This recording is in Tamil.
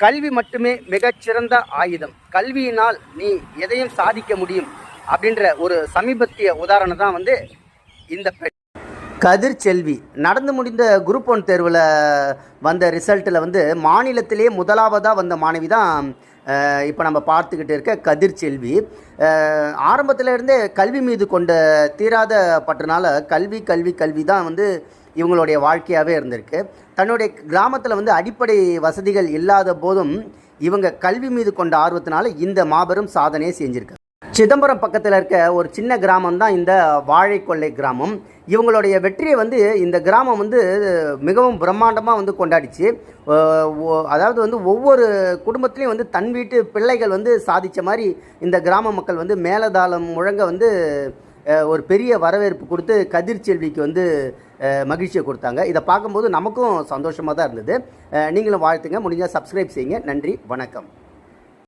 கல்வி மட்டுமே மிகச்சிறந்த ஆயுதம், கல்வியினால் நீ எதையும் சாதிக்க முடியும் அப்படின்ற ஒரு சமீபத்திய உதாரணம் தான் வந்து இந்த கதிர் செல்வி. நடந்து முடிந்த குரூப் 1 தேர்வில் வந்த ரிசல்ட்டில் வந்து மாநிலத்திலே முதலாவதாக வந்த மாணவி தான் இப்போ நம்ம பார்த்துக்கிட்டு இருக்க கதிர் செல்வி. ஆரம்பத்தில் இருந்தே கல்வி மீது கொண்ட தீராத பற்றுனால கல்வி கல்வி கல்வி தான் வந்து இவங்களுடைய வாழ்க்கையாகவே இருந்திருக்கு. தன்னுடைய கிராமத்தில் வந்து அடிப்படை வசதிகள் இல்லாத போதும் இவங்க கல்வி மீது கொண்ட ஆர்வத்தினால இந்த மாபெரும் சாதனையை செஞ்சுருக்காங்க. சிதம்பரம் பக்கத்தில் இருக்க ஒரு சின்ன கிராமம் தான் இந்த வாழைக்கொல்லை கிராமம். இவங்களுடைய வெற்றியை வந்து இந்த கிராமம் வந்து மிகவும் பிரம்மாண்டமாக வந்து கொண்டாடிச்சு. அதாவது வந்து ஒவ்வொரு குடும்பத்துலேயும் வந்து தன் வீட்டு பிள்ளைகள் வந்து சாதித்த மாதிரி இந்த கிராம மக்கள் வந்து மேலதாளம் முழங்க வந்து ஒரு பெரிய வரவேற்பு கொடுத்து கதிர் செல்விக்கு வந்து மகிழ்ச்சியை கொடுத்தாங்க. இதை பார்க்கும்போது நமக்கும் சந்தோஷமாக தான் இருந்தது. நீங்களும் வாழ்த்துங்க, முடிஞ்சால் சப்ஸ்கிரைப் செய்யுங்க. நன்றி, வணக்கம்.